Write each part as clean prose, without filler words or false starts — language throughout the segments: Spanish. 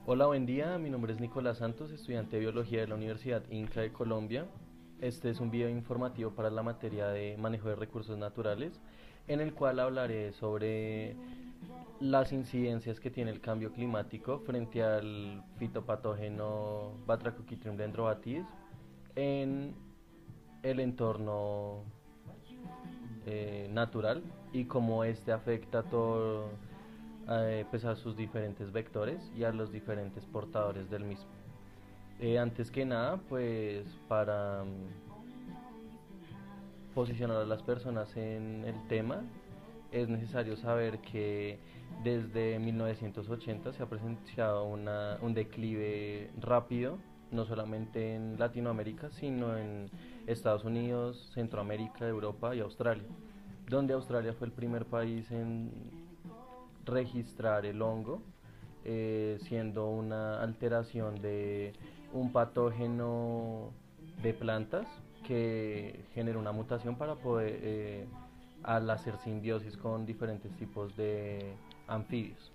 Hola, buen día. Mi nombre es Nicolás Santos, estudiante de Biología de la Universidad Inca de Colombia. Este es un video informativo para la materia de manejo de recursos naturales, en el cual hablaré sobre las incidencias que tiene el cambio climático frente al fitopatógeno Batrachochytrium dendrobatis en el entorno natural y cómo este afecta a todo, pues a sus diferentes vectores y a los diferentes portadores del mismo. Antes que nada, pues para posicionar a las personas en el tema, es necesario saber que desde 1980 se ha presenciado un declive rápido, no solamente en Latinoamérica, sino en Estados Unidos, Centroamérica, Europa y Australia, donde Australia fue el primer país en registrar el hongo, siendo una alteración de un patógeno de plantas que genera una mutación para poder, al hacer simbiosis con diferentes tipos de anfibios.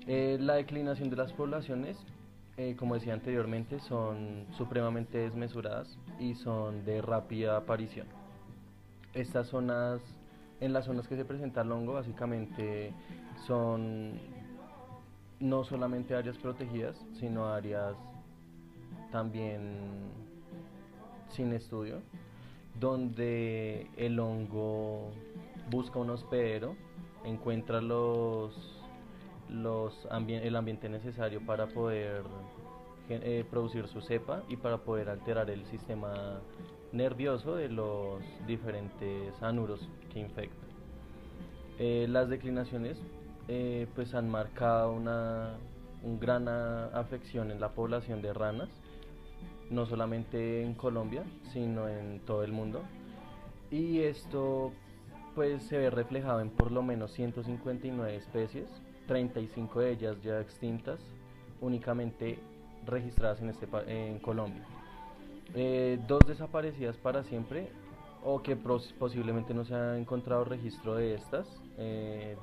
La declinación de las poblaciones, como decía anteriormente, son supremamente desmesuradas y son de rápida aparición. Estas zonas, en las zonas que se presenta el hongo, básicamente son no solamente áreas protegidas, sino áreas también sin estudio, donde el hongo busca un hospedero, encuentra el ambiente necesario para poder producir su cepa y para poder alterar el sistema nervioso de los diferentes anuros que infecta. Las declinaciones pues han marcado un gran afección en la población de ranas, no solamente en Colombia, sino en todo el mundo. Y esto pues se ve reflejado en por lo menos 159 especies, 35 de ellas ya extintas, únicamente registradas en Colombia. Dos desaparecidas para siempre o que posiblemente no se ha encontrado registro de estas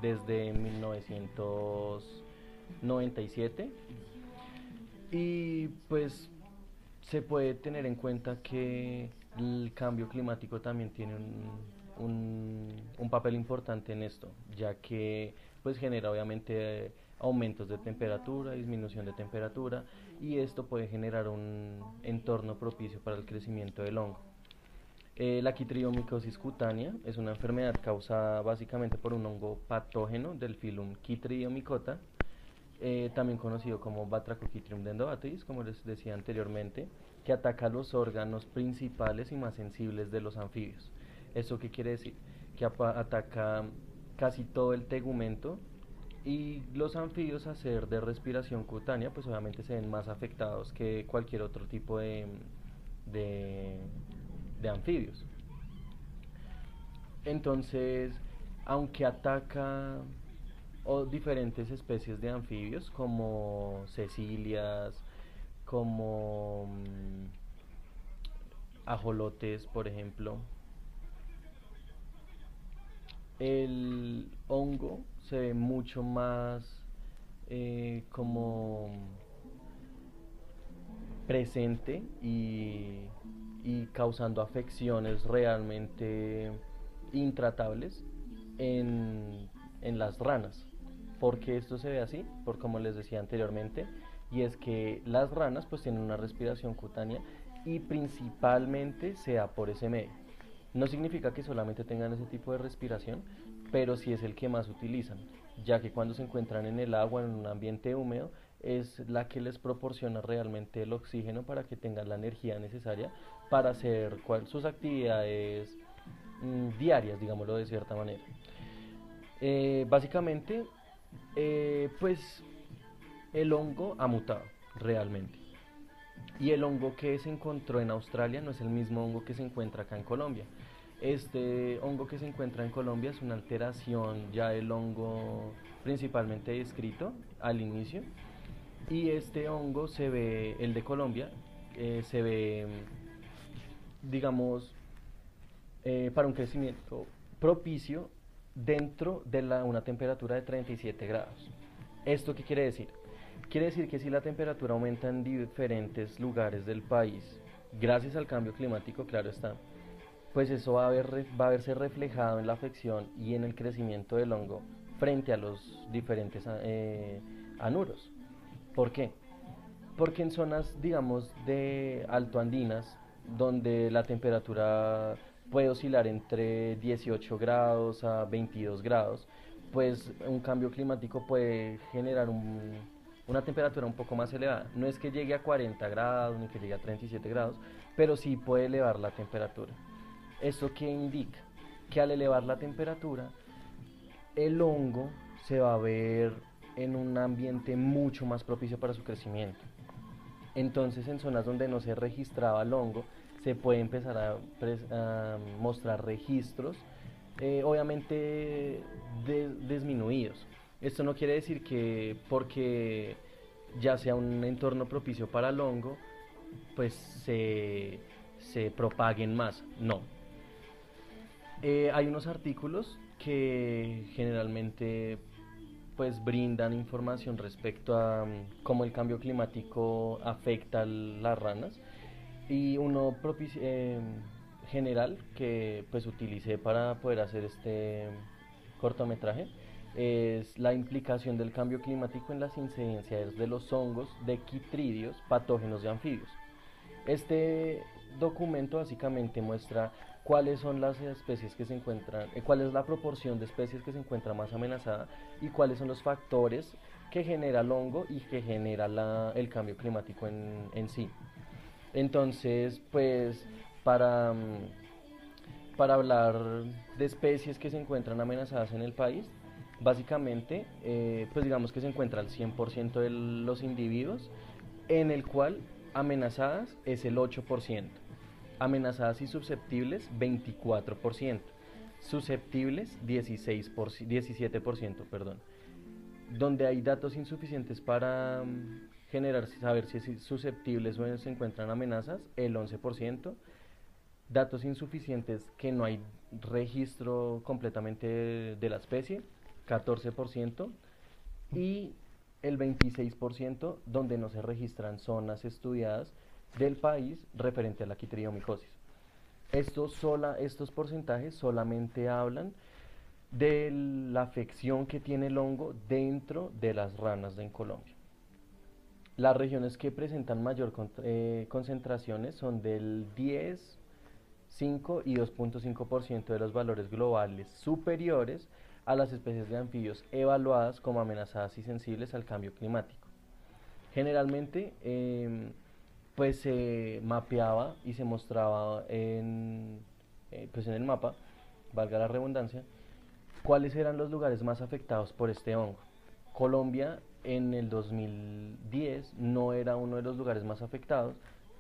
desde 1997 y pues se puede tener en cuenta que el cambio climático también tiene un papel importante en esto, ya que pues genera obviamente aumentos de temperatura, disminución de temperatura y esto puede generar un entorno propicio para el crecimiento del hongo. La quitridiomicosis cutánea es una enfermedad causada básicamente por un hongo patógeno del filum Chytridiomycota, también conocido como Batrachochytrium dendrobatis, como les decía anteriormente, que ataca los órganos principales y más sensibles de los anfibios. ¿Esto qué quiere decir? Que ataca casi todo el tegumento y los anfibios, a ser de respiración cutánea, pues obviamente se ven más afectados que cualquier otro tipo de, de anfibios. Entonces, aunque ataca o diferentes especies de anfibios como cecilias, como ajolotes, por ejemplo, el hongo se ve mucho más como presente y causando afecciones realmente intratables en las ranas. ¿Por qué esto se ve así? Por como les decía anteriormente, y es que las ranas pues tienen una respiración cutánea y principalmente se da por ese medio. No significa que solamente tengan ese tipo de respiración, pero sí es el que más utilizan, ya que cuando se encuentran en el agua, en un ambiente húmedo, es la que les proporciona realmente el oxígeno para que tengan la energía necesaria para hacer sus actividades diarias, digámoslo de cierta manera. Básicamente, pues el hongo ha mutado realmente. Y el hongo que se encontró en Australia no es el mismo hongo que se encuentra acá en Colombia. Este hongo que se encuentra en Colombia es una alteración ya del hongo principalmente descrito al inicio. Y este hongo se ve, el de Colombia, se ve, digamos, para un crecimiento propicio dentro de una temperatura de 37 grados. ¿Esto qué quiere decir? Quiere decir que si la temperatura aumenta en diferentes lugares del país, gracias al cambio climático, claro está, pues eso va a verse reflejado en la afección y en el crecimiento del hongo frente a los diferentes anuros. ¿Por qué? Porque en zonas, digamos, de altoandinas, donde la temperatura puede oscilar entre 18 grados a 22 grados, pues un cambio climático puede generar una temperatura un poco más elevada. No es que llegue a 40 grados ni que llegue a 37 grados, pero sí puede elevar la temperatura. ¿Esto qué indica? Que al elevar la temperatura, el hongo se va a ver en un ambiente mucho más propicio para su crecimiento. Entonces, en zonas donde no se registraba el hongo, se puede empezar a mostrar registros, obviamente disminuidos. Esto no quiere decir que porque ya sea un entorno propicio para el hongo, pues se propaguen más. No. Hay unos artículos que generalmente pues brindan información respecto a cómo el cambio climático afecta a las ranas, y uno general que pues utilicé para poder hacer este cortometraje es la implicación del cambio climático en las incidencias de los hongos de quitridios patógenos de anfibios. Este documento básicamente muestra cuáles son las especies que se encuentran, cuál es la proporción de especies que se encuentra más amenazada y cuáles son los factores que genera el hongo y que genera el cambio climático en sí. Entonces, pues para, para hablar de especies que se encuentran amenazadas en el país, básicamente, pues digamos que se encuentra el 100% de los individuos, en el cual amenazadas es el 8%, amenazadas y susceptibles 24%, susceptibles 17%, perdón. Donde hay datos insuficientes para saber si es susceptibles o se encuentran amenazas, el 11%, datos insuficientes que no hay registro completamente de la especie, 14%, y el 26% donde no se registran zonas estudiadas del país referente a la quitridiomicosis. Estos porcentajes solamente hablan de la afección que tiene el hongo dentro de las ranas en Colombia. Las regiones que presentan mayor concentraciones son del 10, 5 y 2.5% de los valores globales superiores a las especies de anfibios evaluadas como amenazadas y sensibles al cambio climático. Generalmente, pues se mapeaba y se mostraba pues en el mapa, valga la redundancia, cuáles eran los lugares más afectados por este hongo. Colombia en el 2010 no era uno de los lugares más afectados,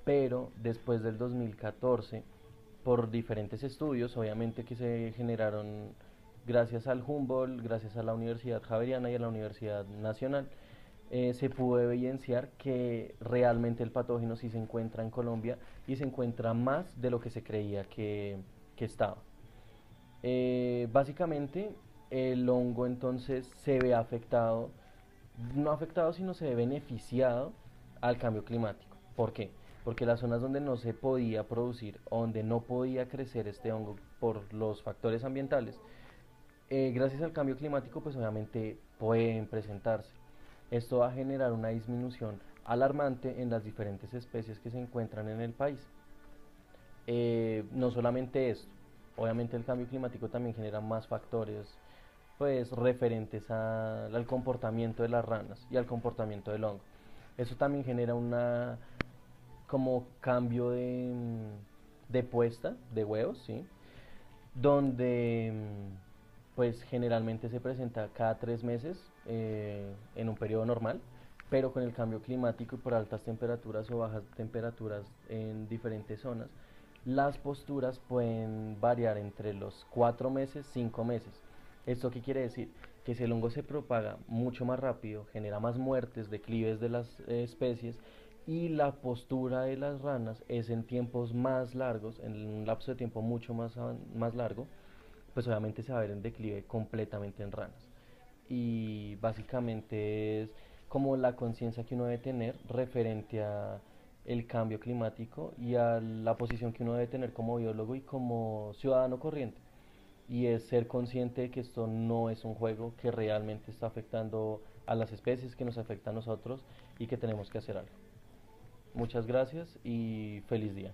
pero después del 2014, por diferentes estudios, obviamente que se generaron gracias al Humboldt, gracias a la Universidad Javeriana y a la Universidad Nacional, se pudo evidenciar que realmente el patógeno sí se encuentra en Colombia y se encuentra más de lo que se creía que estaba. Básicamente el hongo entonces se ve afectado, no afectado sino se ve beneficiado al cambio climático. ¿Por qué? Porque las zonas donde no se podía producir, donde no podía crecer este hongo por los factores ambientales, gracias al cambio climático pues obviamente pueden presentarse. Esto va a generar una disminución alarmante en las diferentes especies que se encuentran en el país. No solamente esto, obviamente el cambio climático también genera más factores pues referentes al comportamiento de las ranas y al comportamiento del hongo. Eso también genera una como cambio de puesta de huevos, ¿sí? Donde pues generalmente se presenta cada 3 meses en un periodo normal, pero con el cambio climático y por altas temperaturas o bajas temperaturas en diferentes zonas, las posturas pueden variar entre los 4 meses, 5 meses. ¿Esto qué quiere decir? Que si el hongo se propaga mucho más rápido, genera más muertes, declives de las especies, y la postura de las ranas es en tiempos más largos, en un lapso de tiempo mucho más largo, pues obviamente se va a ver en declive completamente en ranas. Y básicamente es como la conciencia que uno debe tener referente a el cambio climático y a la posición que uno debe tener como biólogo y como ciudadano corriente. Y es ser consciente de que esto no es un juego, que realmente está afectando a las especies, que nos afecta a nosotros y que tenemos que hacer algo. Muchas gracias y feliz día.